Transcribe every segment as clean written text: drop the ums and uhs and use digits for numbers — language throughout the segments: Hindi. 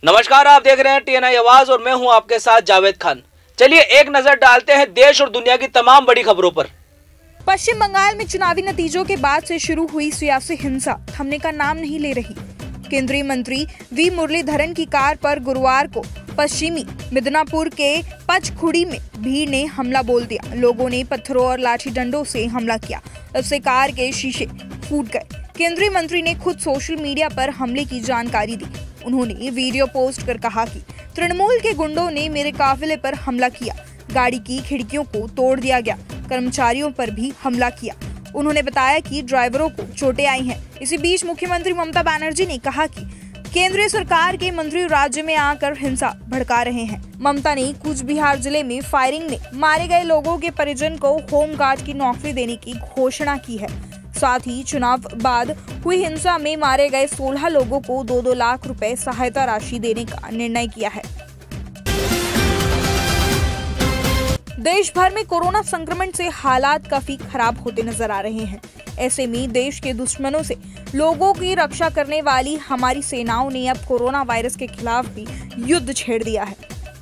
नमस्कार, आप देख रहे हैं टीएनआई आवाज और मैं हूं आपके साथ जावेद खान। चलिए एक नजर डालते हैं देश और दुनिया की तमाम बड़ी खबरों पर। पश्चिम बंगाल में चुनावी नतीजों के बाद से शुरू हुई सियासी हिंसा थमने का नाम नहीं ले रही। केंद्रीय मंत्री वी मुरलीधरन की कार पर गुरुवार को पश्चिमी मिदनापुर के पचखुड़ी में भीड़ ने हमला बोल दिया। लोगों ने पत्थरों और लाठी डंडों से हमला किया, इससे कार के शीशे फूट गए। केंद्रीय मंत्री ने खुद सोशल मीडिया पर हमले की जानकारी दी। उन्होंने वीडियो पोस्ट कर कहा कि तृणमूल के गुंडों ने मेरे काफिले पर हमला किया, गाड़ी की खिड़कियों को तोड़ दिया गया, कर्मचारियों पर भी हमला किया। उन्होंने बताया कि ड्राइवरों को चोटें आई हैं। इसी बीच मुख्यमंत्री ममता बनर्जी ने कहा कि केंद्रीय सरकार के मंत्री राज्य में आकर हिंसा भड़का रहे हैं। ममता ने कूच बिहार जिले में फायरिंग में मारे गए लोगों के परिजन को होमगार्ड की नौकरी देने की घोषणा की है। साथ ही चुनाव बाद हुई हिंसा में मारे गए 16 लोगों को 2-2 लाख रुपए सहायता राशि देने का निर्णय किया है। देश भर में कोरोना संक्रमण से हालात काफी खराब होते नजर आ रहे हैं। ऐसे में देश के दुश्मनों से लोगों की रक्षा करने वाली हमारी सेनाओं ने अब कोरोना वायरस के खिलाफ भी युद्ध छेड़ दिया है।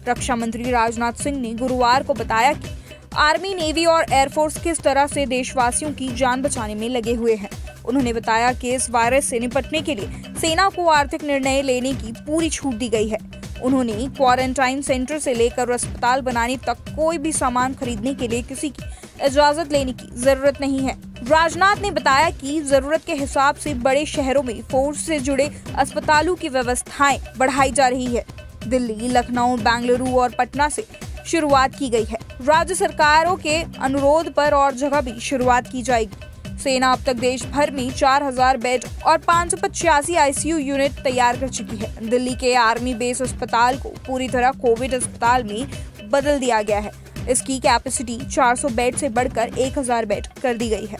रक्षा मंत्री राजनाथ सिंह ने गुरुवार को बताया कि आर्मी, नेवी और एयरफोर्स किस तरह से देशवासियों की जान बचाने में लगे हुए हैं। उन्होंने बताया कि इस वायरस से निपटने के लिए सेना को आर्थिक निर्णय लेने की पूरी छूट दी गई है। उन्होंने क्वारंटाइन सेंटर से लेकर अस्पताल बनाने तक कोई भी सामान खरीदने के लिए किसी की इजाजत लेने की जरूरत नहीं है। राजनाथ ने बताया कि जरूरत के हिसाब से बड़े शहरों में फोर्स से जुड़े अस्पतालों की व्यवस्थाएं बढ़ाई जा रही है। दिल्ली, लखनऊ, बेंगलुरु और पटना से शुरुआत की गई है। राज्य सरकारों के अनुरोध पर और जगह भी शुरुआत की जाएगी। सेना अब तक देश भर में 4000 बेड और 585 आईसीयू यूनिट तैयार कर चुकी है। दिल्ली के आर्मी बेस अस्पताल को पूरी तरह कोविड अस्पताल में बदल दिया गया है। इसकी कैपेसिटी 400 बेड से बढ़कर 1000 बेड कर दी गई है।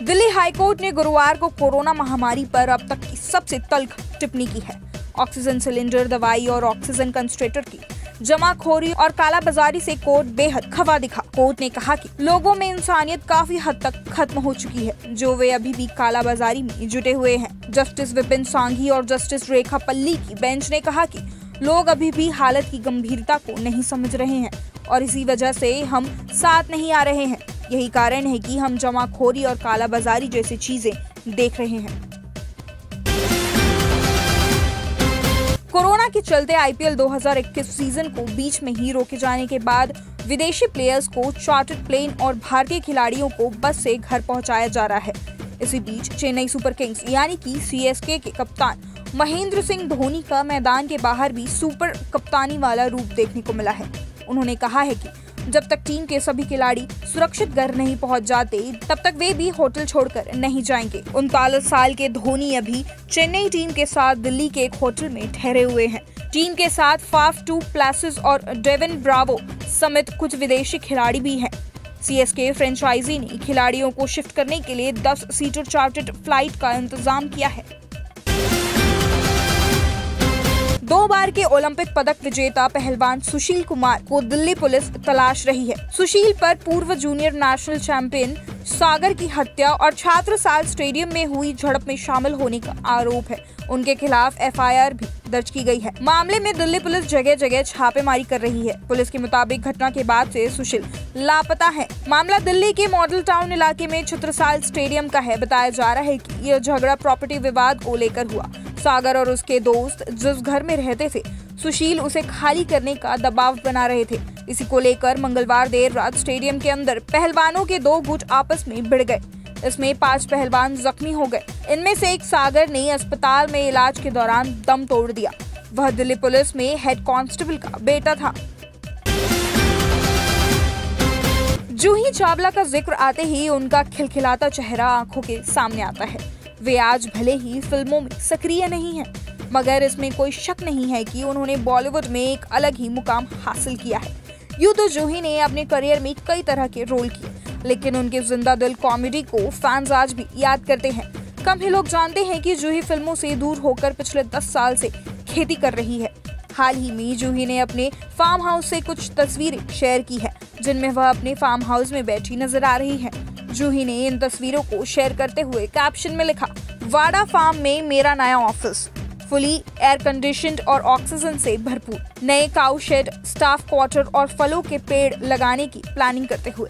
दिल्ली हाईकोर्ट ने गुरुवार को कोरोना महामारी पर अब तक की सबसे तल्ख टिप्पणी की है। ऑक्सीजन सिलेंडर, दवाई और ऑक्सीजन कंसंट्रेटर की जमाखोरी और कालाबाजारी से कोर्ट बेहद खफा दिखा। कोर्ट ने कहा कि लोगों में इंसानियत काफी हद तक खत्म हो चुकी है, जो वे अभी भी कालाबाजारी में जुटे हुए हैं। जस्टिस विपिन सांघी और जस्टिस रेखा पल्ली की बेंच ने कहा कि लोग अभी भी हालत की गंभीरता को नहीं समझ रहे हैं और इसी वजह से हम साथ नहीं आ रहे हैं। यही कारण है कि हम जमाखोरी और कालाबाजारी जैसी चीजें देख रहे हैं। कोरोना के चलते आईपीएल 2021 सीजन को बीच में ही रोके जाने के बाद विदेशी प्लेयर्स को चार्टर्ड प्लेन और भारतीय खिलाड़ियों को बस से घर पहुंचाया जा रहा है। इसी बीच चेन्नई सुपर किंग्स यानी कि सीएसके के कप्तान महेंद्र सिंह धोनी का मैदान के बाहर भी सुपर कप्तानी वाला रूप देखने को मिला है। उन्होंने कहा है कि जब तक टीम के सभी खिलाड़ी सुरक्षित घर नहीं पहुंच जाते, तब तक वे भी होटल छोड़कर नहीं जाएंगे। 39 साल के धोनी अभी चेन्नई टीम के साथ दिल्ली के एक होटल में ठहरे हुए हैं। टीम के साथ फाफ टू प्लेसिस और डेविन ब्रावो समेत कुछ विदेशी खिलाड़ी भी हैं। सीएसके फ्रेंचाइजी ने खिलाड़ियों को शिफ्ट करने के लिए 10 सीटर चार्टर्ड फ्लाइट का इंतजाम किया है। 2 बार के ओलंपिक पदक विजेता पहलवान सुशील कुमार को दिल्ली पुलिस तलाश रही है। सुशील पर पूर्व जूनियर नेशनल चैंपियन सागर की हत्या और छात्र साल स्टेडियम में हुई झड़प में शामिल होने का आरोप है। उनके खिलाफ एफआईआर भी दर्ज की गई है। मामले में दिल्ली पुलिस जगह जगह छापेमारी कर रही है। पुलिस के मुताबिक घटना के बाद से सुशील लापता है। मामला दिल्ली के मॉडल टाउन इलाके में छत्रसाल स्टेडियम का है। बताया जा रहा है कि यह झगड़ा प्रॉपर्टी विवाद को लेकर हुआ। सागर और उसके दोस्त जिस घर में रहते थे, सुशील उसे खाली करने का दबाव बना रहे थे। इसी को लेकर मंगलवार देर रात स्टेडियम के अंदर पहलवानों के 2 गुट आपस में भिड़ गए। इसमें 5 पहलवान जख्मी हो गए। इनमें से एक सागर ने अस्पताल में इलाज के दौरान दम तोड़ दिया। वह दिल्ली पुलिस में हेड कांस्टेबल का बेटा था। जूही चावला का जिक्र आते ही उनका खिलखिलाता चेहरा आंखों के सामने आता है। वे आज भले ही फिल्मों में सक्रिय नहीं हैं, मगर इसमें कोई शक नहीं है कि उन्होंने बॉलीवुड में एक अलग ही मुकाम हासिल किया है। यूं तो जूही ने अपने करियर में कई तरह के रोल किए, लेकिन उनके जिंदा दिल कॉमेडी को फैंस आज भी याद करते हैं। कम ही लोग जानते हैं कि जूही फिल्मों से दूर होकर पिछले 10 साल से खेती कर रही है। हाल ही में जूही ने अपने फार्म हाउस से कुछ तस्वीरें शेयर की है, जिनमें वह अपने फार्म हाउस में बैठी नजर आ रही है। जूही ने इन तस्वीरों को शेयर करते हुए कैप्शन में लिखा, वाडा फार्म में मेरा नया ऑफिस, फुली एयर कंडीशन्ड और ऑक्सीजन से भरपूर, नए काउ शेड, स्टाफ क्वार्टर और फलों के पेड़ लगाने की प्लानिंग करते हुए।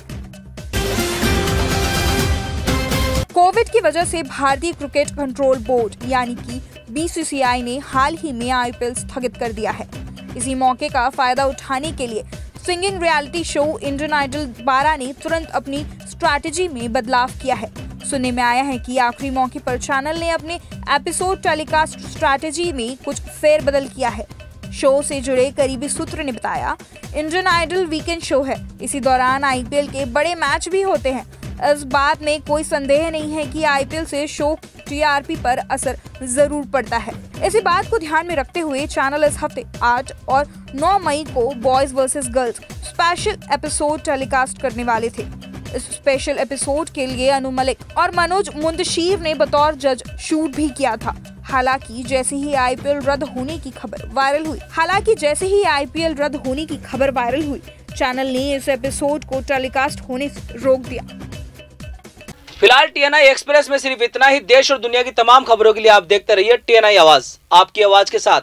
कोविड की वजह से भारतीय क्रिकेट कंट्रोल बोर्ड यानी कि बीसीसीआई ने हाल ही में आईपीएल स्थगित कर दिया है। इसी मौके का फायदा उठाने के लिए singing reality show Indian Idol 12 ने तुरंत अपनी स्ट्रैटेजी में बदलाव किया है। सुनने में आया है कि आखिरी मौके पर चैनल ने अपने एपिसोड टेलीकास्ट स्ट्रैटेजी में कुछ फेरबदल किया है। शो से जुड़े करीबी सूत्र ने बताया, इंडियन आइडल वीकेंड शो है, इसी दौरान आईपीएल के बड़े मैच भी होते हैं। इस बात में कोई संदेह नहीं है कि आईपीएल से शो टीआरपी पर असर जरूर पड़ता है। इसी बात को ध्यान में रखते हुए चैनल इस हफ्ते 8 और 9 मई को boys versus girls special episode telecast करने वाले थे। इस स्पेशल एपिसोड के लिए अनु मलिक और मनोज मुंतशिर ने बतौर जज शूट भी किया था। हालांकि जैसे ही आईपीएल रद्द होने की खबर वायरल हुई, चैनल ने इस एपिसोड को टेलीकास्ट होने से रोक दिया। फिलहाल टीएनआई एक्सप्रेस में सिर्फ इतना ही। देश और दुनिया की तमाम खबरों के लिए आप देखते रहिए टीएनआई आवाज, आपकी आवाज के साथ।